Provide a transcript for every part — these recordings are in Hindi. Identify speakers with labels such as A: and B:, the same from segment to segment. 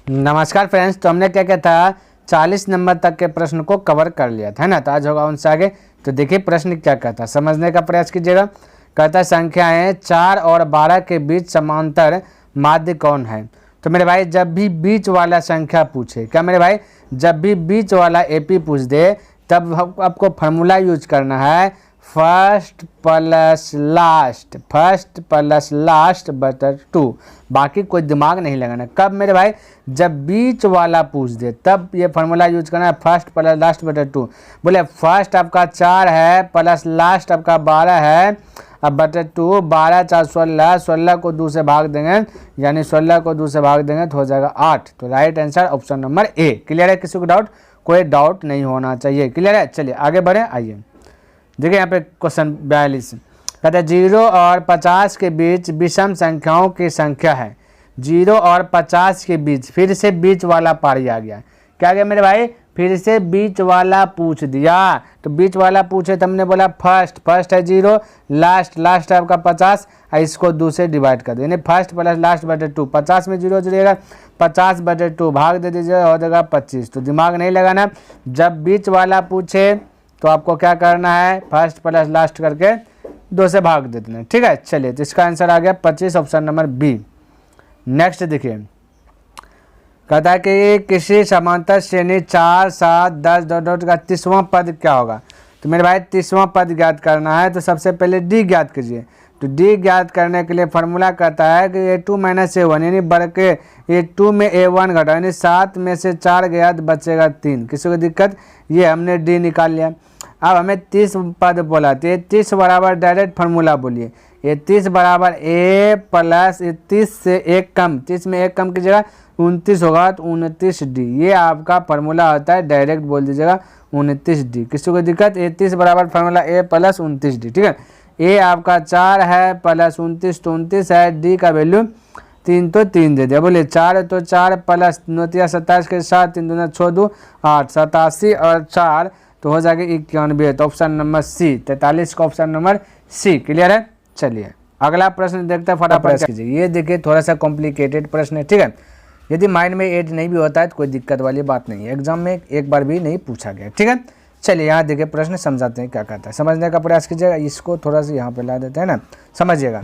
A: नमस्कार फ्रेंड्स, तो हमने क्या था 40 नंबर तक के प्रश्न को कवर कर लिया था, है ना। तो आज होगा उनसे आगे। तो देखिए प्रश्न क्या कहता है, समझने का प्रयास कीजिएगा। कहता है संख्याएं 4 और 12 के बीच समांतर माध्य कौन है। तो मेरे भाई जब भी बीच वाला संख्या पूछे, क्या मेरे भाई, जब भी बीच वाला एपी पूछ दे तब आपको फार्मूला यूज करना है फर्स्ट प्लस लास्ट बटर 2। बाकी कोई दिमाग नहीं लगाना। कब मेरे भाई, जब बीच वाला पूछ दे तब ये फार्मूला यूज करना है फर्स्ट प्लस लास्ट बटर 2। बोले फर्स्ट आपका 4 है प्लस लास्ट आपका 12 है, अब बटर 2, 12 4 16, 16 को 2 से भाग देंगे, यानी 16 को 2 से भाग देंगे तो हो जाएगा 8। तो right answer option number A. Clear है? किसी को डाउट? कोई डाउट नहीं होना चाहिए। क्लियर है? चलिए आगे बढ़े। आइए देखिए यहाँ पे क्वेश्चन 42 कहते हैं 0 और 50 के बीच विषम संख्याओं की संख्या है। 0 और 50 के बीच, फिर से बीच वाला पारी आ गया। क्या गया मेरे भाई, फिर से बीच वाला पूछ दिया। तो बीच वाला पूछे तो हमने बोला फर्स्ट है 0, लास्ट है आपका 50, इसको 2 से डिवाइड कर दो, यानी फर्स्ट प्लस लास्ट बटे 2। 50 में 0 जुड़ेगा, 50 बटे 2 भाग दे दीजिए, हो जाएगा 25। तो दिमाग नहीं लगाना, जब बीच वाला पूछे तो आपको क्या करना है, फर्स्ट प्लस लास्ट करके 2 से भाग देते हैं। ठीक है, चलिए तो इसका आंसर आ गया 25, ऑप्शन नंबर बी। नेक्स्ट देखिए, कहता है कि किसी समांतर श्रेणी 4 7 10 डॉट का 30वां पद क्या होगा। तो मेरे भाई 30वां पद ज्ञात करना है, तो सबसे पहले डी ज्ञात कीजिए। तो डी ज्ञात करने के लिए फार्मूला कहता है कि A2 माइनस A1, यानी बढ़ के A2 में A1 घटा, यानी 7 में से 4 गया तो बचेगा 3। किसी को दिक्कत? ये हमने डी निकाल लिया। अब हमें 30 पद बोला, तो 30 बराबर डायरेक्ट फार्मूला बोलिए, ये 30 बराबर A प्लस 30 से 1 कम, 30 में 1 कम कीजिएगा 29 होगा, तो 29D। ये आपका फार्मूला होता है, डायरेक्ट बोल दीजिएगा 29D। किसी को दिक्कत? 30 बराबर फार्मूला A प्लस 29D। ठीक है, A आपका 4 है प्लस 29 तो 29 है, D का वैल्यू 3 तो 3 दे दिया। बोले 4 तो 4 प्लस 9 27 के साथ 3 दूना 6 2 8, 87 और 4 तो हो जाएगा 91। तो ऑप्शन नंबर सी, 43 का ऑप्शन नंबर सी। क्लियर है? चलिए अगला प्रश्न देखते हैं, फटाफट कीजिए। ये देखिए थोड़ा सा कॉम्प्लिकेटेड प्रश्न है। ठीक है, यदि माइंड में एड नहीं भी होता है तो कोई दिक्कत वाली बात नहीं है, एग्जाम में एक बार भी नहीं पूछा गया। ठीक है, चलिए यहाँ देखिए प्रश्न समझाते हैं क्या कहता है, समझने का प्रयास कीजिएगा। इसको थोड़ा सा यहाँ पे ला देते हैं ना, समझिएगा।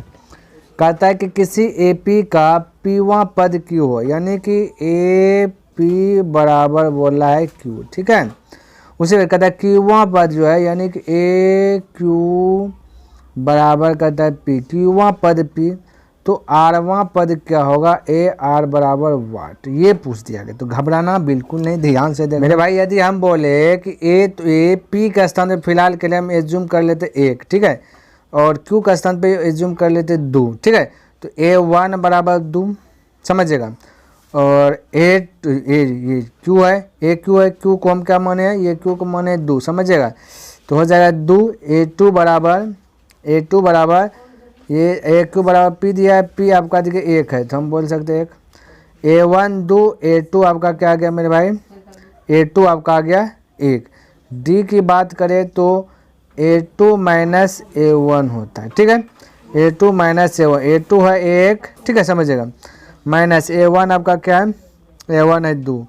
A: कहता है कि किसी एपी का पीवां पद क्यू हो, यानी कि ए पी बराबर बोला है क्यू। ठीक है, उसी में कहता है क्यूवां पद जो है, यानी कि ए क्यू बराबर कहता है पी, क्यूवां पद पी, तो आरवां पद क्या होगा, ए आर बराबर वाट। ये पूछ दिया गया, तो घबराना बिल्कुल नहीं, ध्यान से देखो मेरे भाई। यदि हम बोले कि ए, तो ए पी का स्थान पे फिलहाल के लिए हम एज्यूम कर लेते 1, ठीक है, और क्यू का स्थान पे एज्यूम कर लेते 2। ठीक है, तो A1 बराबर 2, समझिएगा, और ये क्यू है, ए क्यू है, क्यू को हम क्या माने हैं, ये क्यू को माने 2, समझिएगा। तो हो जाएगा 2, A2 बराबर ये ए क्यू बराबर पी दिया है, पी आपका देखिए 1 है, तो हम बोल सकते हैं 1, A1 2, A2 आपका क्या आ गया मेरे भाई, A2 आपका आ गया 1। डी की बात करें तो A2 माइनस A1 होता है। ठीक है, A2 माइनस A1, A2 है 1, ठीक है, समझिएगा, माइनस A1 आपका क्या है, A1 है 2,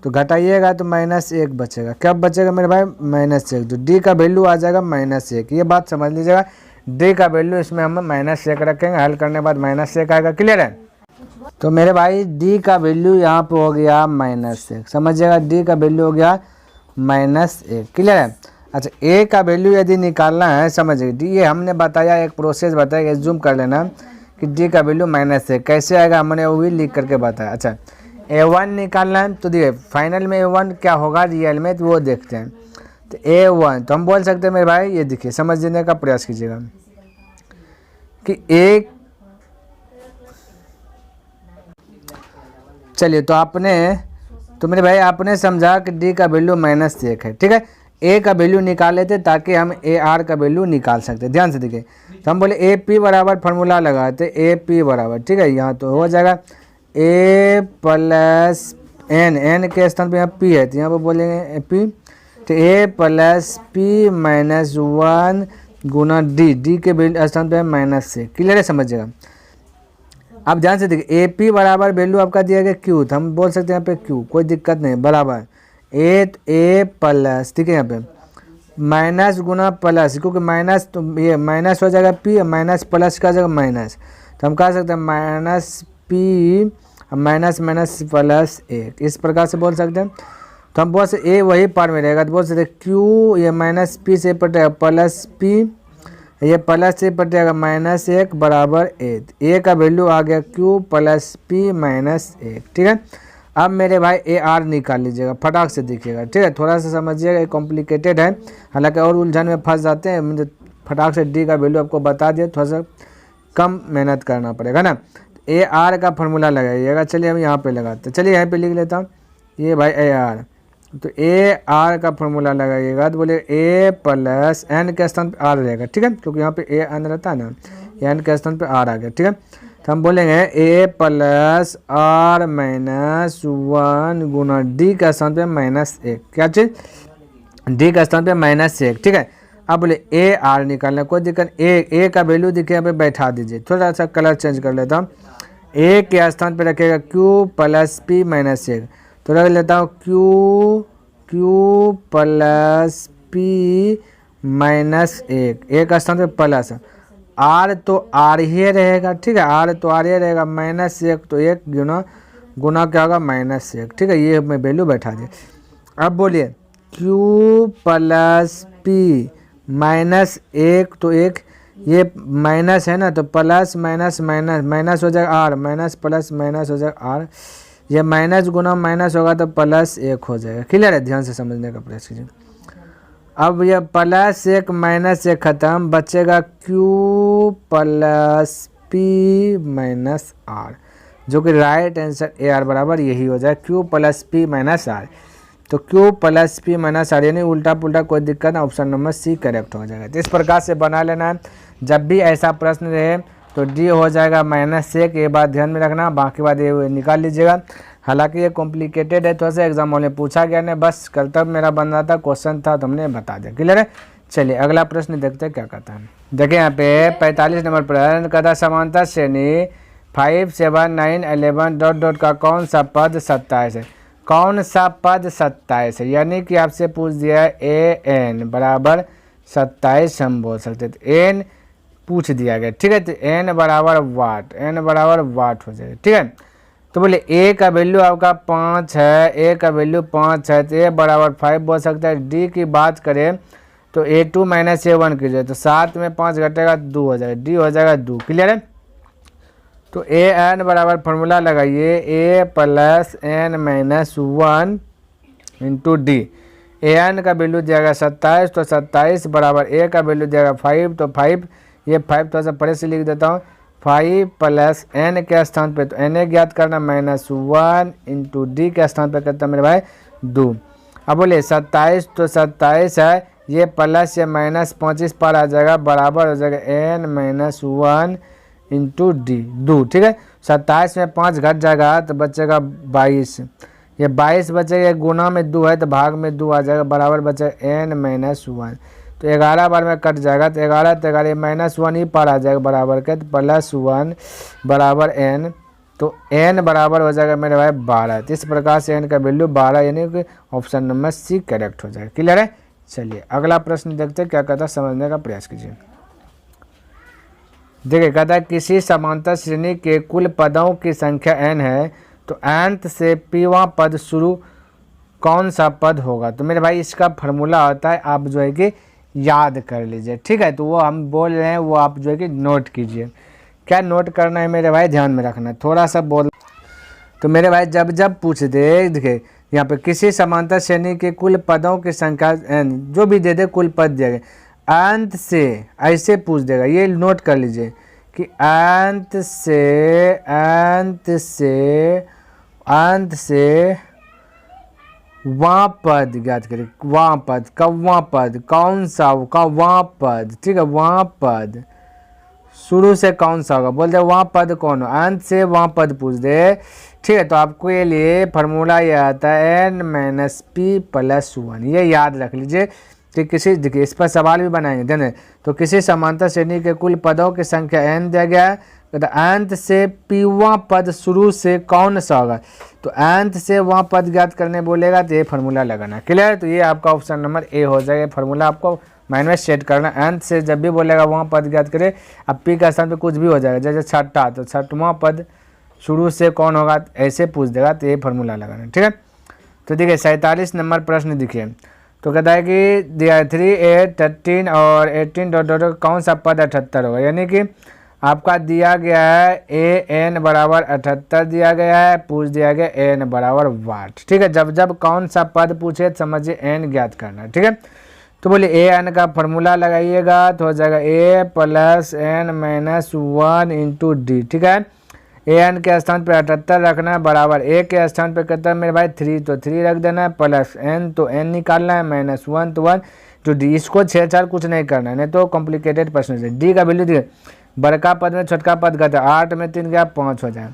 A: तो घटाइएगा तो -1 बचेगा। क्या बचेगा मेरे भाई, -1। तो डी का वैल्यू आ जाएगा -1। ये बात समझ लीजिएगा, डी का वैल्यू इसमें हम -1 रखेंगे, हल करने के बाद -1 आएगा। क्लियर है? तो मेरे भाई डी का वैल्यू यहाँ पे हो गया -1, समझिएगा, डी का वैल्यू हो गया -1। क्लियर है? अच्छा, ए का वैल्यू यदि निकालना है, समझिए डी, ये हमने बताया, एक प्रोसेस बताया, एज्यूम कर लेना कि डी का वैल्यू -1 कैसे आएगा, हमने वो भी लिख करके बताया। अच्छा, A1 निकालना है, तो देखिए फाइनल में A1 क्या होगा रियल में, तो वो देखते हैं। तो A1 तो हम बोल सकते हैं मेरे भाई, ये देखिए समझने का प्रयास कीजिएगा कि एक, चलिए तो मेरे भाई आपने समझा कि डी का वैल्यू -1 है। ठीक है, ए का वैल्यू निकाल लेते ताकि हम ए आर का वैल्यू निकाल सकते। ध्यान से देखिए, तो हम बोले ए पी बराबर फार्मूला लगाते, ए पी बराबर, ठीक है, यहाँ तो हो जाएगा ए प्लस एन, एन के स्थान पे यहाँ पी है, तो यहाँ पर बोलेंगे पी, तो ए प्लस पी माइनस 1 गुना डी, डी के स्थान पे -6। क्लियर है? समझिएगा। अब ध्यान से देखिए ए पी बराबर वैल्यू आपका दिया गया क्यू, तो हम बोल सकते हैं यहाँ पे क्यू, कोई दिक्कत नहीं, बराबर ए प्लस, ठीक है, यहाँ पे माइनस गुना प्लस, क्योंकि माइनस तो ये माइनस हो जाएगा पी, माइनस प्लस का जगह माइनस, तो हम कह सकते हैं minus P minus minus plus 1, इस प्रकार से बोल सकते हैं। तो हम बोल सकते ए वही पार में रहेगा, तो बोल सकते क्यू ये माइनस पी से पटेगा प्लस पी, ये प्लस से पटेगा माइनस 1 बराबर ए का वैल्यू आ गया क्यू प्लस पी माइनस 1, ठीक है। अब मेरे भाई ए आर निकाल लीजिएगा, फटाक से दिखिएगा, ठीक है, थोड़ा सा समझिएगा, ये कॉम्प्लिकेटेड है, हालांकि और उलझन में फंस जाते हैं, मुझे फटाक से डी का वैल्यू आपको बता दिया, थोड़ा सा कम मेहनत करना पड़ेगा ना। ए आर का फॉर्मूला लगाइएगा, चलिए हम यहाँ पे लगाते हैं, चलिए यहाँ पे लिख लेता हूँ, ये भाई ए आर, तो ए आर का फॉर्मूला लगाइएगा, तो बोले ए प्लस एन के स्थान पे आर रहेगा, ठीक है, क्योंकि यहाँ पे ए एन रहता है ना, एन के स्थान पे आर आ गया, ठीक है। तो हम बोलेंगे ए प्लस आर माइनस 1 गुना डी का स्थान पे माइनस 1, क्या चीज़, डी का स्थान पे माइनस 1, ठीक है। अब बोले ए आर निकालना, कोई दिक्कत, ए का वैल्यू दिखे यहाँ पे बैठा दीजिए, थोड़ा सा कलर चेंज कर लेता हूँ, ए के स्थान पे रखेगा क्यू प्लस पी माइनस 1, तो रख लेता हूँ क्यू प्लस पी माइनस 1, ए का स्थान पे प्लस, आर तो आर ही रहेगा, ठीक है, आर तो आर ही रहेगा, माइनस 1 तो 1 गुना क्या होगा माइनस 1, ठीक है, ये मैं वैल्यू बैठा दिए। अब बोलिए क्यू प्लस पी माइनस 1 तो 1, ये माइनस है ना, तो प्लस माइनस माइनस माइनस हो जाएगा आर, माइनस प्लस माइनस हो जाएगा आर, ये माइनस गुना माइनस होगा तो प्लस 1 हो जाएगा, क्लियर है, ध्यान से समझने का प्रयास कीजिए। अब ये प्लस 1 माइनस 1 खत्म, बचेगा Q plus P minus R, जो कि राइट आंसर ए आर बराबर यही हो जाए, Q plus P minus R, तो Q plus P minus R, यानी उल्टा पुल्टा कोई दिक्कत ना, ऑप्शन नंबर सी करेक्ट हो जाएगा। तो इस प्रकार से बना लेना है, जब भी ऐसा प्रश्न रहे तो डी हो जाएगा -1, ये बात ध्यान में रखना, बाकी बात ये निकाल लीजिएगा। हालांकि ये कॉम्प्लिकेटेड है, थोड़ा सा एग्जाम हॉल में पूछा गया ने, बस कर्तव्य मेरा बन रहा था, क्वेश्चन था तो हमने बता दिया, क्लियर है। चलिए अगला प्रश्न देखते हैं क्या कहता है। देखिए यहाँ पे 45 नंबर प्रश्न कहता है समांतर श्रेणी 5, 7, 9, 11 डॉट डॉट का कौन सा पद 27 है, कौन सा पद 27 है, यानी कि आपसे पूछ दिया है ए एन बराबर 27 हम बोल सकते थे, एन पूछ दिया गया, ठीक है, तो एन बराबर वाट, एन बराबर वाट हो जाएगा, ठीक है। तो बोले ए का वैल्यू आपका 5 है, ए का वैल्यू 5 है, तो ए बराबर 5 बोल सकता है। डी की बात करें तो A2 माइनस A1 कीजिए, तो 7 में 5 घटेगा 2 हो जाएगा, डी हो जाएगा 2, क्लियर है। तो ए एन बराबर फॉर्मूला लगाइए, A plus N minus 1 into D, A N का वैल्यू दिया 27, तो 27 बराबर ए का वैल्यू दिया 5, तो 5, ये 5 थोड़ा सा परे से लिख देता हूँ, 5 प्लस एन के स्थान पे तो एन ए ज्ञात करना -1 इंटू डी के स्थान पे करता मेरे भाई 2। अब बोले 27, तो 27 है, ये प्लस या माइनस 25 पर आ जाएगा, बराबर हो जाएगा एन माइनस 1 इंटू डी 2, ठीक है। 27 में 5 घट जाएगा तो बचेगा 22, ये 22 बचेगा, गुना में 2 है तो भाग में 2 आ जाएगा, बराबर बचेगा एन माइनस 1, तो 11 बार में कट जाएगा, तो 11 तो 11 -1 ही पर आ जाएगा, बराबर के तो +1 बराबर एन, तो एन बराबर हो जाएगा मेरे भाई 12। तो इस प्रकार से एन का वैल्यू 12, यानी कि ऑप्शन नंबर सी करेक्ट हो जाएगा, क्लियर है। चलिए अगला प्रश्न देखते हैं क्या कहता है, समझने का प्रयास कीजिए। देखिए कहता है किसी समांतर श्रेणी के कुल पदों की संख्या n है, तो nth से pवां पद शुरू कौन सा पद होगा। तो मेरे भाई इसका फार्मूला होता है, आप जो है कि याद कर लीजिए, ठीक है, तो वो हम बोल रहे हैं वो आप जो है कि नोट कीजिए। क्या नोट करना है मेरे भाई, ध्यान में रखना है, थोड़ा सा बोल। तो मेरे भाई जब जब पूछ दे, देखिए यहाँ पे किसी समांतर श्रेणी के कुल पदों की संख्या n, जो भी दे दे कुल पद दिया अंत से ऐसे पूछ देगा, ये नोट कर लीजिए कि अंत से वहाँ पद ज्ञात करें, वहाँ पद कब, वहाँ पद कौन सा का, वहाँ पद, ठीक है, वहाँ पद शुरू से कौन सा होगा, बोलते वहाँ पद कौन हो, अंत से वहाँ पद पूछ दे, ठीक है। तो आपको ये लिए फार्मूला ये आता है n माइनस पी प्लस 1, ये याद रख लीजिए कि किसी, देखिए इस पर सवाल भी बनाएंगे, ध्यान। तो किसी समांतर श्रेणी के कुल पदों की संख्या n दिया गया है, कहता अंत से पीवा पद शुरू से कौन सा होगा, तो अंत से वहाँ पद ज्ञात करने बोलेगा तो ये फार्मूला लगाना। क्लियर, तो ये आपका ऑप्शन नंबर ए हो जाएगा। फार्मूला आपको माइंड में सेट करना, अंत से जब भी बोलेगा वहाँ पद ज्ञात करे। अब पी का स्थान पे कुछ भी हो जाएगा, जैसे छठा तो छठवां पद शुरू से कौन होगा ऐसे पूछ देगा, तो ये फार्मूला लगाना। ठीक है, तो देखिए 47 नंबर प्रश्न देखिए, तो कहता है कि दिया 3 8 13 और 18 डॉट डॉट कौन सा पद 78 होगा, यानी कि आपका दिया गया है ए एन बराबर 78 दिया गया है, पूछ दिया गया एन बराबर वाट। ठीक है, जब जब कौन सा पद पूछे समझिए एन ज्ञात करना। ठीक है, तो बोलिए ए एन का फॉर्मूला लगाइएगा तो हो जाएगा A plus N minus 1 into D. ठीक है, ए एन के स्थान पे 78 रखना है, बराबर ए के स्थान पे कहता है मेरे भाई 3 तो 3 रख देना है, प्लस एन तो एन निकालना है, माइनस 1 तो 1 तो डी। इसको छेड़छाड़ कुछ नहीं करना है, नहीं तो कॉम्प्लिकेटेड प्रश्न से। डी का वैल्यू दिए, बड़का पद में छोटका पद का था, 8 में 3 गया 5 हो जाए।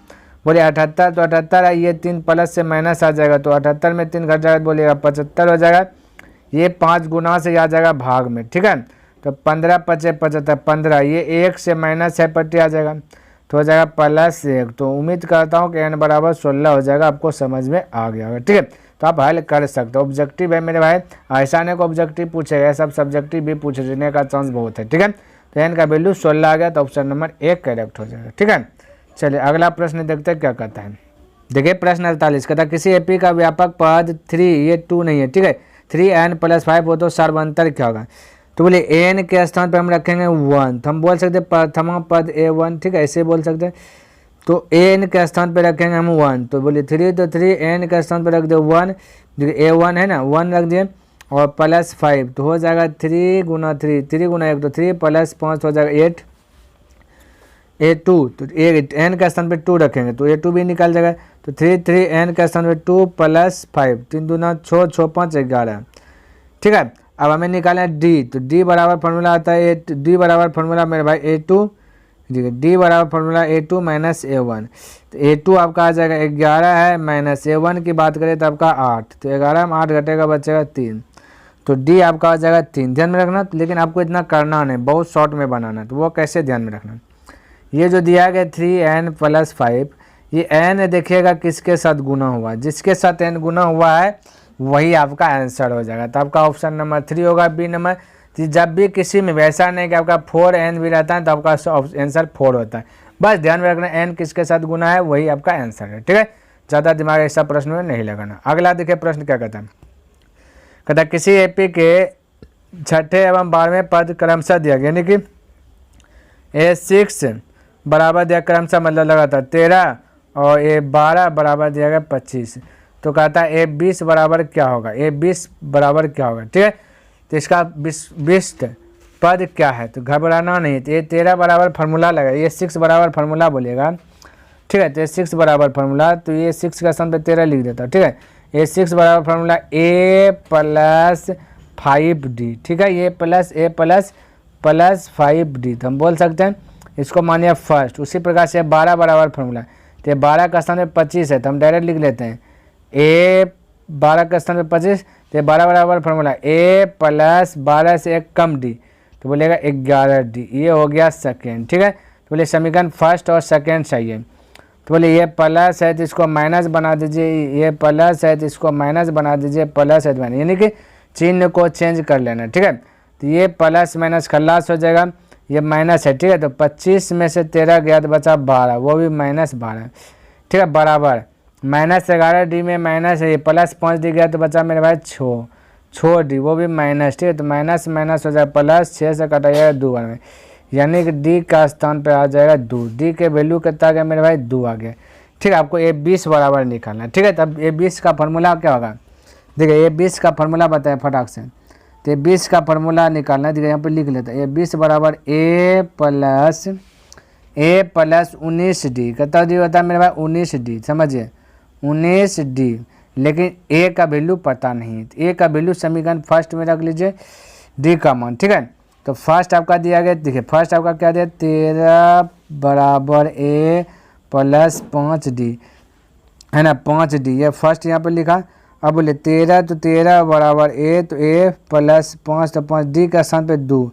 A: बोलिए 78 तो 78 है, ये 3 प्लस से माइनस आ जाएगा तो 78 में 3 घट जाएगा, बोलिएगा 75 हो जाएगा। ये 5 गुना से आ जाएगा भाग में। ठीक है, तो 15 पचे 75 15, ये 1 से माइनस 6 पट्टी आ जाएगा तो हो जाएगा प्लस 1। तो उम्मीद करता हूँ कि एन बराबर 16 हो जाएगा, आपको समझ में आ गया होगा। ठीक है, तो आप हल कर सकते हो। ऑब्जेक्टिव है मेरे भाई, ऐसा नहीं को ऑब्जेक्टिव पूछेगा, सब सब्जेक्टिव भी पूछने का चांस बहुत है। ठीक है, तो एन का वैल्यू 16 आ गया, तो ऑप्शन नंबर 1 करेक्ट हो जाएगा। ठीक है, चलिए अगला प्रश्न देखते हैं क्या कहता है। देखिए प्रश्न 48 कहता है किसी एपी का व्यापक पद 3, ये 2 नहीं है। ठीक है, 3n + 5 हो तो सर्वांतर क्या होगा, तो बोले एन के स्थान पे हम रखेंगे 1, तो हम बोल सकते हैं प्रथमा पद a1। ठीक है, ऐसे बोल सकते हैं। तो एन के स्थान पे रखेंगे हम 1, तो बोलिए 3 तो 3 एन के स्थान पे रख दो 1, a1 है ना 1 रख दिए और प्लस 5 तो हो जाएगा 3 गुना 3, 3 गुना 1 तो 3 प्लस 5 हो जाएगा 8, a2 तो एन के स्थान पे 2 रखेंगे तो a2 भी निकल जाएगा। तो 3 3 एन के स्थान पे 2 प्लस 5, 3 दूना 6 6 5 11। ठीक है, अब हमें निकालना है डी, तो डी बराबर फार्मूला आता है डी बराबर फार्मूला मेरे भाई a2, ठीक है, डी बराबर फार्मूला a2 माइनस a1। तो a2 आपका आ जाएगा 11 है, माइनस a1 की बात करें तो आपका 8, तो 11 में 8 घटेगा बचेगा 3, तो डी आपका आ जाएगा 3। ध्यान में रखना, लेकिन आपको इतना करना नहीं, बहुत शॉर्ट में बनाना, तो वो कैसे ध्यान में रखना। ये जो दिया गया 3n + 5, ये n देखिएगा किसके साथ गुना हुआ, जिसके साथ n गुना हुआ है वही आपका आंसर हो जाएगा। तो आपका ऑप्शन नंबर 3 होगा, बी नंबर। जब भी किसी में वैसा नहीं कि आपका 4n भी रहता है तो आपका आंसर 4 होता है। बस ध्यान में रखना n किसके साथ गुना है वही आपका आंसर है। ठीक है, ज़्यादा दिमाग ऐसा प्रश्न में नहीं लगाना। अगला देखिए प्रश्न क्या कहता है, कहता किसी एपी के 6ठे एवं 12वें पद क्रमशः दिया गया, यानी कि A6 बराबर दिया क्रमशः मतलब लगातार 13 और A12 बराबर दिया गया 25। तो कहता है A20 बराबर क्या होगा, A20 बराबर क्या होगा। ठीक है, तो इसका 20 पद क्या है, तो घबराना नहीं। तो A13 बराबर फार्मूला लगा, A6 बराबर फार्मूला बोलेगा। ठीक है, तो A6 बराबर फार्मूला, तो A6 का स्थान पे 13 लिख देता। ठीक है, A6 बराबर फार्मूला A + 5D। ठीक है, A + 5D, तो हम बोल सकते हैं इसको मानिए फर्स्ट। उसी प्रकार से 12 बराबर फार्मूला, तो 12 का स्थान पे 25 है, तो हम डायरेक्ट लिख लेते हैं A12 का स्थान पे 25, तो 12 बराबर फार्मूला A + 12 से 1 कम D, तो बोलेगा 11D। ये हो गया सेकेंड। ठीक है, तो बोले समीकरण फर्स्ट और सेकेंड चाहिए। तो बोले ये प्लस है तो इसको माइनस बना दीजिए, ये प्लस है तो इसको माइनस बना दीजिए, प्लस है तो माइनस, यानी कि चिन्ह को चेंज कर लेना। ठीक है, तो ये प्लस माइनस खल्लास हो जाएगा, ये माइनस है। ठीक है, तो 25 में से 13 गया तो बचा 12, वो भी -12। ठीक है, बराबर -11D में माइनस है, ये प्लस 5D गया तो बचा मेरे भाई 6D, वो भी माइनस। ठीक है, तो माइनस माइनस हो जाएगा प्लस, 6 से कटा जाएगा 2 में, यानी कि डी का स्थान पे आ जाएगा 2। डी के वैल्यू कितना आ गया मेरे भाई 2 आ गया। ठीक है, आपको A20 बराबर निकालना है। ठीक है, तब A20 का फार्मूला क्या होगा, देखिए A20 का फार्मूला बताया फटाक से, तो A20 का फार्मूला निकालना है। देखिए यहाँ पे लिख लेते हैं A20 बराबर A + 19D, कितना डी होता है मेरे भाई 19D, समझिए 19D। लेकिन A का वैल्यू पता नहीं, तो A का वैल्यू समीकरण फर्स्ट में रख लीजिए, D का मान। ठीक है, तो फर्स्ट आपका दिया गया, देखिए फर्स्ट आपका क्या दिया 13 बराबर A + 5D है ना, 5D, ये फर्स्ट यहाँ पे लिखा। अब बोले 13 तो 13 बराबर A, तो A + 5 तो 5D का स्थान पे 2,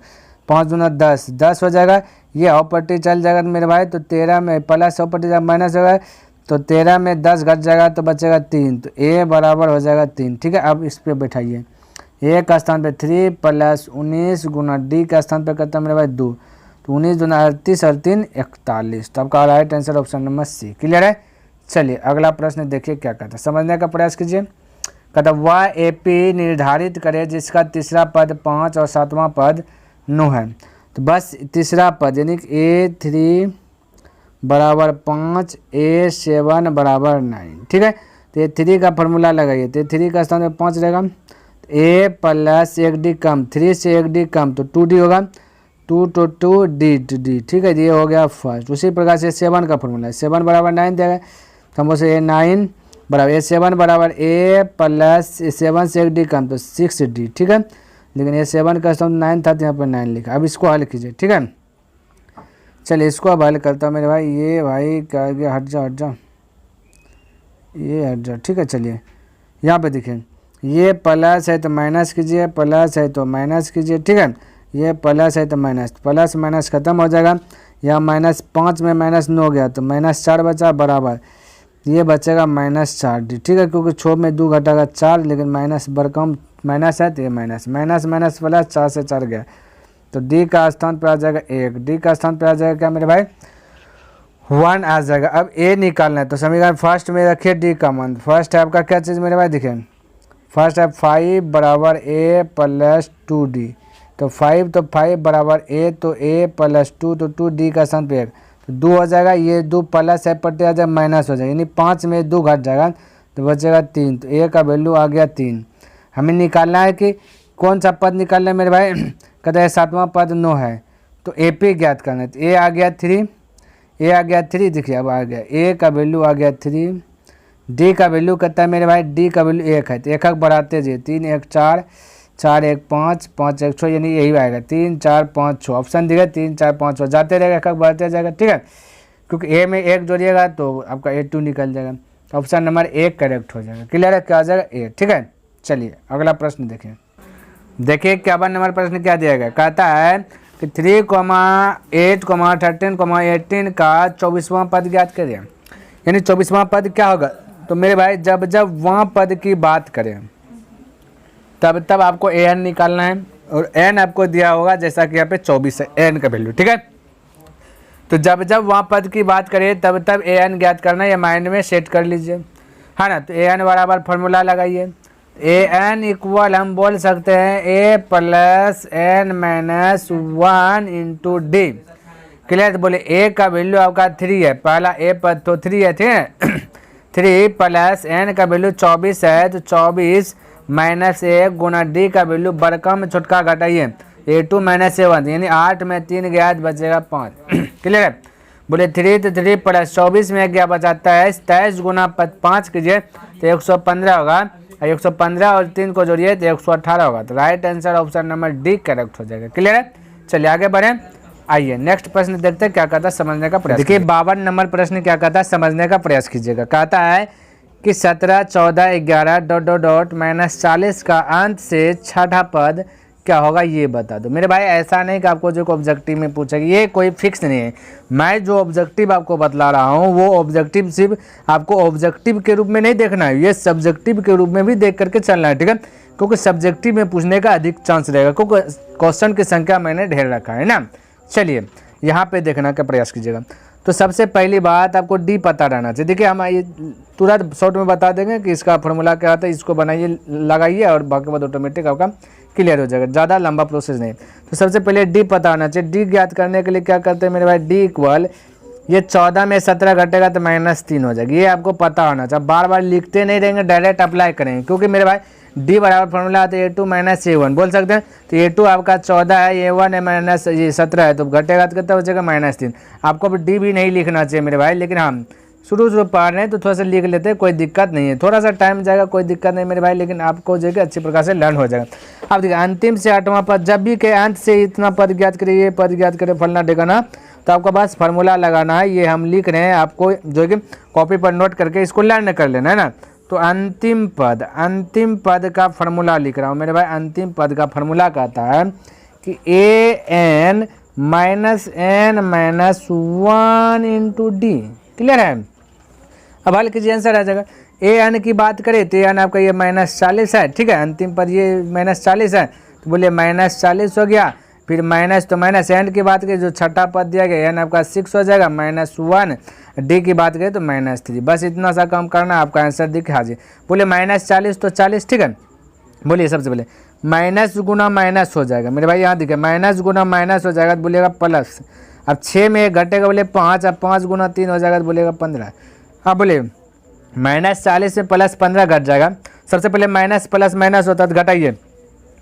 A: 5 दूना 10, 10 हो जाएगा। ये ऑपरेटिव चल जाएगा मेरे भाई, तो 13 में प्लस ऑपरेटिव माइनस होगा, तो 13 में 10 घट जाएगा तो बचेगा 3, तो ए बराबर हो जाएगा 3। ठीक है, अब इस पर बैठाइए, ए का स्थान पे 3 प्लस 19 गुना डी का स्थान पे करता है मेरे भाई 2, तो 19 दूना 38 और 3 41। तो आपका right answer option number C. Clear है। चलिए अगला प्रश्न देखिए क्या कहता है, समझने का प्रयास कीजिए। कहता वह एपी निर्धारित करे जिसका तीसरा पद 5 और 7वां पद 9 है। तो बस तीसरा पद यानी A3 बराबर 5, A7 बराबर 9। ठीक है, तो A3 का फॉर्मूला लगाइए, तो A3 का स्थान पे 5 रहेगा, A प्लस 1 डी कम, 3 से 1 डी कम तो 2D होगा, 2 to 2 D। ठीक है, ये हो गया फर्स्ट। उसी प्रकार से 7 का फॉर्मूला है, 7 बराबर 9 देगा, तो हम उसे A9 बराबर A7 बराबर A प्लस 7 से 1 डी कम तो 6D। ठीक है, लेकिन A7 का स्थान 9 था तो यहाँ पर 9 लिखा। अब इसको हल कीजिए। ठीक है, चलिए इसको अब हल करता हूँ मेरे भाई। ये भाई क्या गया, हट जा, ये हट जा। ठीक है, चलिए यहाँ पे देखिए, ये प्लस है तो माइनस कीजिए, प्लस है तो माइनस कीजिए। ठीक है, ये प्लस है तो माइनस, प्लस माइनस खत्म हो जाएगा। यहाँ -5 में -9 गया तो -4 बचा बराबर, ये बचेगा -4D। ठीक है, क्योंकि 6 में 2 घटागा 4, लेकिन माइनस बरकम माइनस है तो ये माइनस माइनस प्लस 4 से 4 गया, तो डी का स्थान पे आ जाएगा 1, डी का स्थान पे आ जाएगा क्या मेरे भाई 1 आ जाएगा। अब ए निकालना है, तो समीकरण फर्स्ट में रखिए डी का मान। फर्स्ट है आपका क्या चीज़ मेरे भाई, देखिए फर्स्ट है 5 बराबर ए प्लस 2D, तो 5 बराबर ए, तो ए प्लस 2 तो 2D का स्थान पे 1, तो 2 हो जाएगा। ये 2 प्लस है पट्टे आ जाएगा माइनस हो जाएगा, यानी 5 में 2 घट जाएगा तो बचेगा 3, तो ए का वैल्यू आ गया 3। हमें निकालना है कि कौन सा पद निकालना है मेरे भाई, कहते हैं 7वां पद 9 है, तो ए पे ज्ञात करना है। तो ए आ गया 3, ए आ गया 3, देखिए अब आ गया ए का वैल्यू आ गया 3, डी का वैल्यू कहता है मेरे भाई, डी का वैल्यू 1 है, तो 1 बढ़ाते जाइए, 3 1 4, 4 1 5, 5 1 6, यानी यही आएगा 3 4 5 6। ऑप्शन दिया 3 4 5 6 जाते रहेगा, 1 बढ़ते जाएगा। ठीक है, क्योंकि ए में 1 जोड़िएगा तो आपका A2 निकल जाएगा, तो ऑप्शन नंबर 1 करेक्ट हो जाएगा। क्लियर है, क्या आ जाएगा ए। ठीक है, चलिए अगला प्रश्न देखिए। देखिए 51 नंबर प्रश्न क्या दिया गया, कहता है कि 3, 8, 13, 18 का 24वां पद ज्ञात करिए। यानी 24वां पद क्या होगा, तो मेरे भाई जब वहाँ पद की बात करें तब आपको an निकालना है, और n आपको दिया होगा जैसा कि यहाँ पे 24 है n का वैल्यू। ठीक है, तो जब वहाँ पद की बात करें तब an ज्ञात करना है, या माइंड में सेट कर लीजिए, है ना। तो an बराबर फॉर्मूला लगाइए, an इक्वल हम बोल सकते हैं a plus n minus 1 into D. Clear, तो बोले a का वैल्यू आपका 3 है, पहला a पद तो 3 है। ठीक है, 3 प्लस n का वैल्यू 24 है, तो 24 माइनस 1 गुना डी का वैल्यू बड़का में छोटका घटाइए, A2 माइनस 7, यानी 8 में 3 गया बचेगा 5। क्लियर है, बोले 3 तो 3 प्लस 24 में गया बचाता है 27 गुना 5 कीजिए तो 115 होगा, 115 और 3 को जोड़िए तो 118 होगा। तो right answer option number D correct हो जाएगा। क्लियर है, चलिए आगे बढ़ें। आइए नेक्स्ट प्रश्न देखते हैं क्या कहता है, समझने का प्रयास। देखिए 52 नंबर प्रश्न क्या कहता है, समझने का प्रयास कीजिएगा। कहता है कि 17 14 11 -40 का अंत से छठा पद क्या होगा ये बता दो। मेरे भाई ऐसा नहीं कि आपको जो ऑब्जेक्टिव में पूछेगा, ये कोई फिक्स नहीं है। मैं जो ऑब्जेक्टिव आपको बतला रहा हूँ वो ऑब्जेक्टिव सिर्फ आपको ऑब्जेक्टिव के रूप में नहीं देखना है, ये सब्जेक्टिव के रूप में भी देख करके चलना है। ठीक है, क्योंकि सब्जेक्टिव में पूछने का अधिक चांस रहेगा, क्योंकि क्वेश्चन की संख्या मैंने ढेर रखा है ना। चलिए यहाँ पे देखना का प्रयास कीजिएगा। तो सबसे पहली बात आपको डी पता रहना चाहिए। देखिए हम ये तुरंत शॉर्ट में बता देंगे कि इसका फॉर्मूला क्या आता है, इसको बनाइए लगाइए और बाकी बात ऑटोमेटिक आपका क्लियर हो जाएगा, ज़्यादा लंबा प्रोसेस नहीं। तो सबसे पहले डी पता होना चाहिए। डी ज्ञात करने के लिए क्या करते हैं मेरे भाई, डी इक्वल ये 14 में 17 घटेगा तो -3 हो जाएगी, ये आपको पता होना चाहिए। बार बार लिखते नहीं रहेंगे, डायरेक्ट अप्लाई करेंगे, क्योंकि मेरे भाई डी बराबर फॉर्मूला आता है A2 माइनस A1 बोल सकते हैं। तो A2 आपका 14 है, A1 है माइनस ये 17 है, तो घटेगा तो कितना बचेगा -3। आपको डी भी नहीं लिखना चाहिए मेरे भाई, लेकिन हम शुरू पढ़ रहे हैं तो थोड़ा सा लिख लेते हैं, कोई दिक्कत नहीं है। थोड़ा सा टाइम जाएगा, कोई दिक्कत नहीं मेरे भाई, लेकिन आपको जो है अच्छी प्रकार से लर्न हो जाएगा। अब देखिए अंतिम से 8वां पद, जब भी के अंत से इतना पद ज्ञात करिए, ये पद ज्ञात करें फलना ठिकाना, तो आपको बस फार्मूला लगाना है। ये हम लिख रहे हैं, आपको जो कि कॉपी पर नोट करके इसको लर्न कर लेना है ना। तो अंतिम पद का फार्मूला लिख रहा हूँ मेरे भाई। अंतिम पद का फार्मूला कहता है कि A N minus N minus 1 into D. Clear है। अब हल कीजिए, आंसर आ जाएगा। ए एन की बात करें तो ए एन आपका ये -40 है, ठीक है, अंतिम पद ये -40 है, तो बोलिए -40 हो गया। फिर माइनस तो माइनस, एन की बात करें जो छठा पद दिया गया एन आपका 6 हो जाएगा, -1। डी की बात करें तो -3। बस इतना सा काम करना, आपका आंसर दिख हाजिर। बोले -40 तो 40, ठीक है। बोलिए सबसे पहले माइनस गुना माइनस हो जाएगा मेरे भाई, यहाँ दिखे माइनस गुना माइनस हो जाएगा तो बोलिएगा प्लस। अब 6 में 1 घटेगा, बोले 5, अब 5 गुना 3 हो जाएगा तो बोलिएगा 15। अब बोले -40 में +15 घट जाएगा। सबसे पहले माइनस प्लस माइनस होता है तो घटाइए,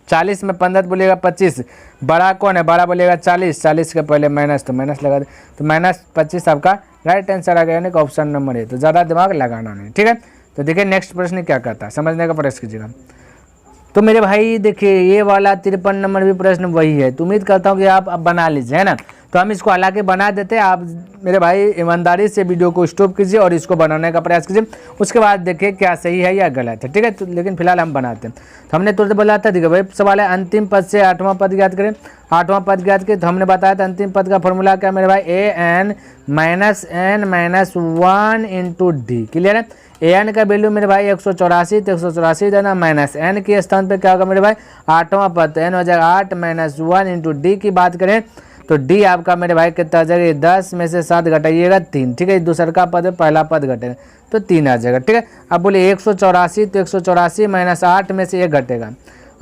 A: 40 में 15 तो बोलिएगा 25। बड़ा कौन है, बड़ा बोलिएगा 40, 40 के पहले माइनस तो माइनस लगा दे, तो -25 आपका राइट आंसर आ गया, यानी कि ऑप्शन नंबर है। तो ज़्यादा दिमाग लगाना नहीं, ठीक है। तो देखिए नेक्स्ट प्रश्न क्या कहता है, समझने का प्रयास कीजिएगा। तो मेरे भाई देखिए ये वाला 53 नंबर भी प्रश्न वही है, तो उम्मीद करता हूँ कि आप अब बना लीजिए, है ना। तो हम इसको हालांकि बना देते हैं, आप मेरे भाई ईमानदारी से वीडियो को स्टॉप कीजिए और इसको बनाने का प्रयास कीजिए, उसके बाद देखिए क्या सही है या गलत है, ठीक है। तो लेकिन फिलहाल हम बनाते हैं। तो हमने तुरंत बोला था, देखिए भाई सवाल है अंतिम पद से 8वां पद ज्ञात करें। 8वां पद ज्ञात करें तो हमने बताया था अंतिम पद का फॉर्मूला क्या मेरे भाई, A N minus N minus 1 into D. Clear है। ए एन का वैल्यू मेरे भाई 184, तो 184 देना, माइनस एन के स्थान पे क्या होगा मेरे भाई 8वां पद, तो एन हो जाएगा 8 माइनस 1 इंटू डी की बात करें तो डी आपका मेरे भाई कितना आ जाएगा, 10 में से 7 घटाइएगा 3, ठीक है। दूसरा का पद है, पहला पद घटेगा तो 3 आ जाएगा, ठीक है। अब बोले 184, तो 184 माइनस 8 में से 1 घटेगा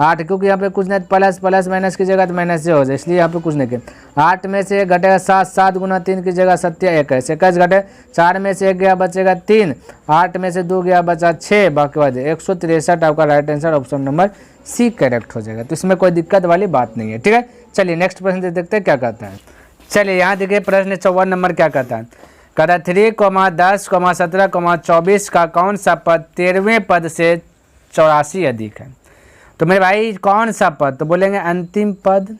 A: 8, क्योंकि यहाँ पे कुछ नहीं प्लस प्लस माइनस की जगह तो माइनस से हो जाए, इसलिए यहाँ पे कुछ नहीं किया। 8 में से 1 घटेगा 7, 7 गुना 3 की जगह 7 21, 21 घटे, 4 में से 1 गया बचेगा 3, 8 में से 2 गया बचा 6, बाकी बाद 163 आपका right answer option number C correct हो जाएगा। तो इसमें कोई दिक्कत वाली बात नहीं है, ठीक है। चलिए नेक्स्ट प्रश्न देखते हैं क्या कहता है। चलिए यहाँ देखिए प्रश्न 54 नंबर क्या कहता है, कहता 3, 10, 17, 24 का कौन सा पद 13वें पद से 84 अधिक है। तो मेरे भाई कौन सा पद, तो बोलेंगे अंतिम पद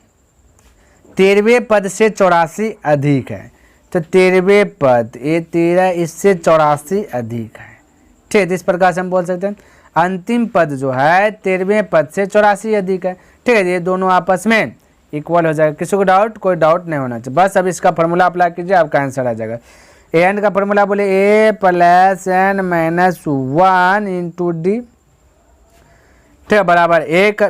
A: 13वें पद से 84 अधिक है, तो 13वें पद ये 13 इससे 84 अधिक है, ठीक है। इस प्रकार से हम बोल सकते हैं अंतिम पद जो है 13वें पद से 84 अधिक है, ठीक है। ये दोनों आपस में इक्वल हो जाएगा, किसी को डाउट, कोई डाउट नहीं होना चाहिए। बस अब इसका फॉर्मूला अप्लाई कीजिए, आपका आंसर आ जाएगा। ए एन का फॉर्मूला बोले A plus N minus 1 into D, ठीक है, बराबर 1।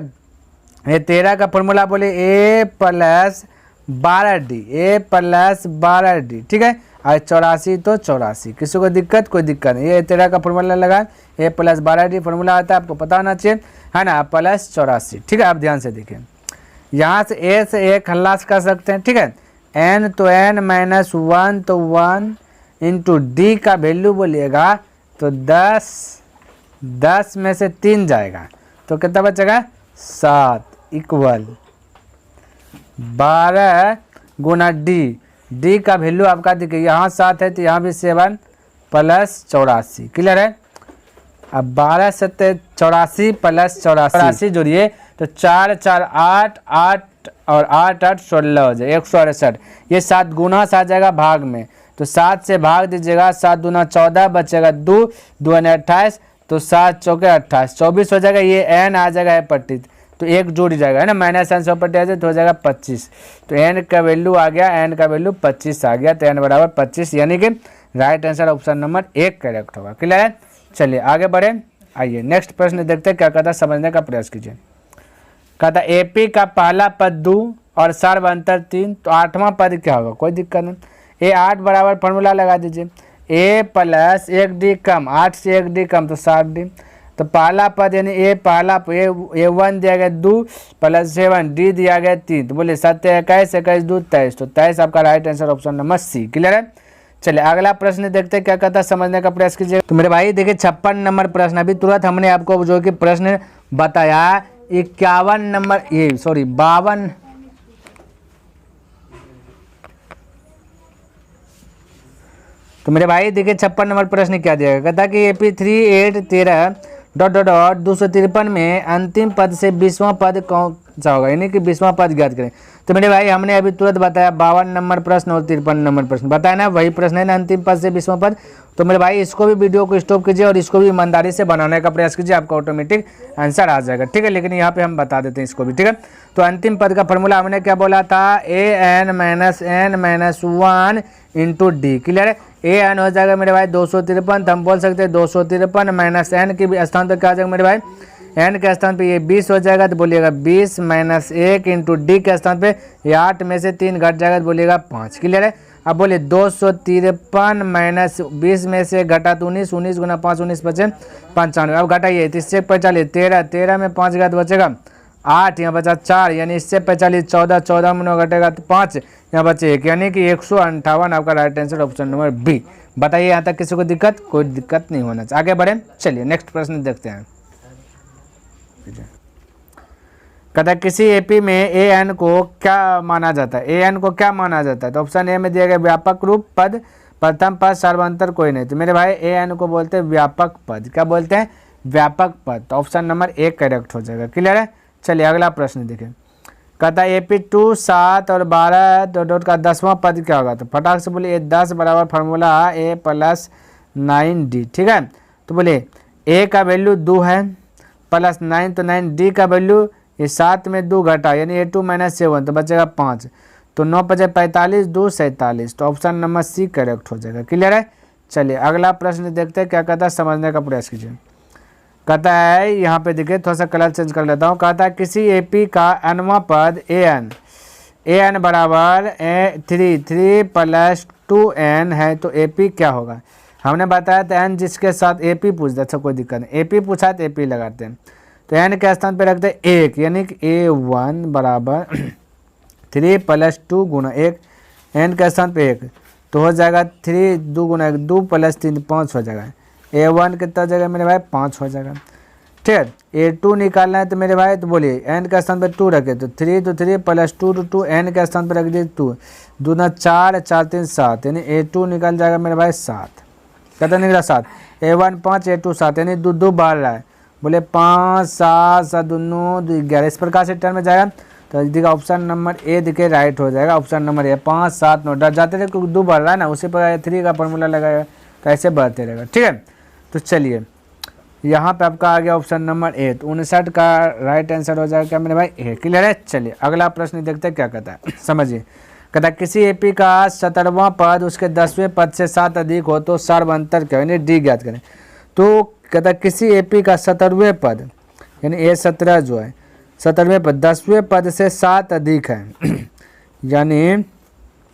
A: ये 13 का फॉर्मूला बोले A plus 12D, A plus 12D, ठीक है। और 84 तो 84, किसी को दिक्कत, कोई दिक्कत नहीं। ये 13 का फॉर्मूला लगा, ए प्लस 12D फॉर्मूला आता है, आपको पता होना चाहिए, है ना, प्लस 84, ठीक है। आप ध्यान से देखिए, यहाँ से ए से ए खल्लास कर सकते हैं, ठीक है। एन तो एन माइनस 1 तो 1 इंटू डी का वैल्यू बोलिएगा तो 10 में से 3 जाएगा तो कितना बचेगा 7 इक्वल 12 गुना डी का वैल्यू आपका देखिए यहाँ 7 है तो यहाँ भी 7 प्लस 84। क्लियर है। अब 12 से 84 प्लस 84 जोड़िए तो 4 4 8 8 और 8 8 16 हो जाए 168। ये 7 गुना से आ जाएगा भाग में, तो 7 से भाग दीजिएगा, 7 दूना 14 बचेगा 2 2 28, तो 7 चौके 28 24 हो जाएगा। ये एन आ जाएगा है पट्टी तो 1 जोड़ जाएगा, है ना, माइनस एन 100 पट्टी आ जाए तो हो जाएगा 25। तो एन का वैल्यू आ गया, एन का वैल्यू 25 आ गया, तो एन बराबर 25, यानी कि right answer option number 1 correct होगा। क्लियर है। चलिए आगे बढ़े, आइए नेक्स्ट प्रश्न देखते हैं क्या कहता है, समझने का प्रयास कीजिए। कहता एपी का पहला पद 2 और सर्वांतर 3, तो 8वां पद क्या होगा, कोई दिक्कत नहीं। ए 8 बराबर फॉर्मूला लगा दीजिए, ए प्लस 1D कम, 8 से 1D कम तो 7D, तो पहला पद यानी ए पहला ए 1 दिया गया 2 प्लस 7 डी दिया गया 3, तो बोले 7 21 21 2 23, तो 23 आपका right answer option number C. Clear है। चलिए अगला प्रश्न देखते हैं क्या कहता है, समझने का प्रयास कीजिए। तो मेरे भाई देखिए 56 नंबर प्रश्न, अभी तुरंत हमने आपको जो कि प्रश्न बताया 51 नंबर, ये सॉरी 52, तो मेरे भाई देखिए 56 नंबर प्रश्न क्या दिया, कहता कि AP 3 8 13 ... 253 में अंतिम पद से 20वां पद कौन सा होगा, यानी कि 20वां पद ज्ञात करें। तो मेरे भाई हमने अभी तुरंत बताया 52 नंबर प्रश्न और 53 नंबर प्रश्न बताया ना, वही प्रश्न है ना अंतिम पद से 20वां पद। तो मेरे भाई इसको भी वीडियो को स्टॉप कीजिए और इसको भी ईमानदारी से बनाने का प्रयास कीजिए, आपका ऑटोमेटिक आंसर आ जाएगा, ठीक है। लेकिन यहाँ पे हम बता देते हैं इसको भी, ठीक है। तो अंतिम पद का फॉर्मूला हमने क्या बोला था, an-n-1 इंटू डी, क्लियर है। an हो जाएगा मेरे भाई 253, तो हम बोल सकते हैं 253 माइनस एन के स्थान पर क्या आ जाएगा मेरे भाई, एन के स्थान पे ये 20 हो जाएगा, तो बोलिएगा 20 माइनस 1 इंटू डी के स्थान पे ये 8 में से 3 घट जाएगा, तो बोलिएगा 5, क्लियर है। अब बोलिए 253 माइनस 20 में से घटा तो 19, 19 गुना 5 19 बचे 95, अब घटाइए तो इससे 45 13, 13 में 5 गया तो बचेगा 8, यहाँ बचा 4, यानी इससे 45 14, 14 में 9 घटेगा तो 5, यहाँ बचे 1, यानी कि 158 आपका right answer option number B. बताइए यहाँ तक किसी को दिक्कत, कोई दिक्कत नहीं होना चाहिए। आगे बढ़े, चलिए नेक्स्ट प्रश्न देखते हैं। कहता है किसी एपी में ए एन को क्या माना जाता है, ए एन को क्या माना जाता है। तो ऑप्शन ए में दिया गया व्यापक रूप पद, प्रथम पद, सर्वांतर कोई नहीं। तो मेरे भाई ए एन को बोलते हैं व्यापक पद, क्या बोलते हैं, व्यापक पद। तो ऑप्शन नंबर 1 करेक्ट हो जाएगा, क्लियर है। चलिए अगला प्रश्न देखें। कहता है एपी 2 7 और 12 डॉट का 10वां पद क्या होगा। तो फटाक से बोलिए 10 बराबर फार्मूला ए प्लस 9d, ठीक है। तो बोलिए ए का वैल्यू 2 है प्लस 9, तो 9d का वैल्यू ये 7 में 2 घटा, यानी A2 माइनस 7, तो बचेगा 5, तो 9 5 45, 2 47, तो ऑप्शन नंबर सी करेक्ट हो जाएगा, क्लियर है। चलिए अगला प्रश्न देखते हैं क्या कहता है, समझने का प्रयास कीजिए। कहता है यहाँ पे देखिए, थोड़ा सा कलर चेंज कर लेता हूँ। कहता है किसी एपी का nवां पद an बराबर 3 प्लस 2n है, तो एपी क्या होगा। हमने बताया था n जिसके साथ एपी पूछ दे, अच्छा कोई दिक्कत नहीं, एपी पूछा तो एपी लगाते हैं। तो n के स्थान पे रखते हैं 1, यानी कि a1 बराबर 3 प्लस 2 गुना 1, n के स्थान पे 1, तो हो जाएगा 3 2 गुना 1 2 प्लस 3 5 हो जाएगा। a1 कितना जगह मेरे भाई 5 हो जाएगा, ठीक है। a2 निकालना है तो मेरे भाई, तो बोलिए n के स्थान पे 2 रखे, तो 3 तो 3 प्लस 2 तो 2, n के स्थान पे रख दिए 2, 2 ना 4 4 3 7, यानी a2 निकल जाएगा मेरे भाई 7, कितना निकला 7, a1 5 a2 7, यानी 2 2 बढ़ रहा है, बोले 5 7 7 2 9 2 11, इस प्रकार से टर्म में जाएगा। तो देखिए ऑप्शन नंबर ए दिखे राइट हो जाएगा, ऑप्शन नंबर ए 5 7 9 डर जाते थे क्योंकि 2 बढ़ रहा है ना, उसी पर 3 का फॉर्मूला लगाएगा तो ऐसे बढ़ते रहेगा, ठीक है। तो चलिए यहाँ पे आपका आ गया ऑप्शन नंबर ए, तो 59 का राइट आंसर हो जाएगा क्या मेरे भाई ए, क्लियर है। चलिए अगला प्रश्न देखते हैं क्या कहता है, समझिए। कहता है किसी एपी का 17वां पद उसके 10वें पद से 7 अधिक हो तो सर्वांतर क्या, यानी डी ज्ञात करें। तो कहता है किसी एपी का 17वें पद, यानी A17 जो है 17वें पद 10वें पद से 7 अधिक है, यानी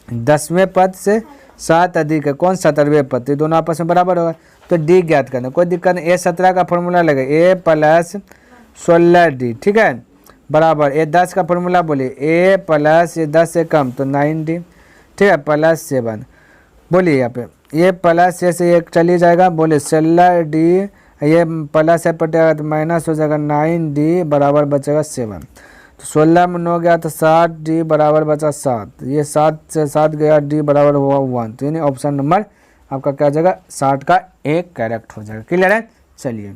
A: 10वें पद से 7 अधिक है, कौन 17वें पद, ये दोनों आपस में बराबर होगा, तो डी ज्ञात करना, कोई दिक्कत नहीं। A17 का फॉर्मूला लगे A प्लस 16d, ठीक है, बराबर A10 का फॉर्मूला बोलिए A प्लस ये 10 से कम तो 9d, ठीक है, प्लस 7, बोलिए यहाँ पे ये प्लस ये से एक चली जाएगा, बोले 16d, ये प्लस है पटेगा तो माइनस हो जाएगा 9d बराबर बचेगा 7, तो 16 में 9 गया तो 7d बराबर बचा 7, ये 7 से 7 गया d बराबर हुआ 1, तो यानी ऑप्शन नंबर आपका क्या हो जाएगा 60 का 1 करेक्ट हो जाएगा, क्लियर है। चलिए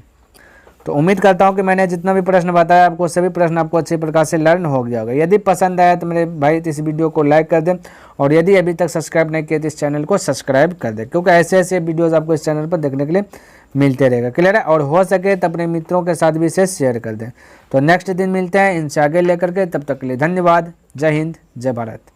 A: तो उम्मीद करता हूं कि मैंने जितना भी प्रश्न बताया आपको सभी प्रश्न आपको अच्छी प्रकार से लर्न हो गया होगा। यदि पसंद आया तो मेरे भाई इस वीडियो को लाइक कर दें, और यदि अभी तक सब्सक्राइब नहीं किया तो इस चैनल को सब्सक्राइब कर दें, क्योंकि ऐसे ऐसे वीडियोस आपको इस चैनल पर देखने के लिए मिलते रहेगा, क्लियर है। और हो सके तो अपने मित्रों के साथ भी इसे शेयर कर दें। तो नेक्स्ट दिन मिलते हैं इनसे आगे लेकर के, तब तक के लिए धन्यवाद। जय हिंद, जय भारत।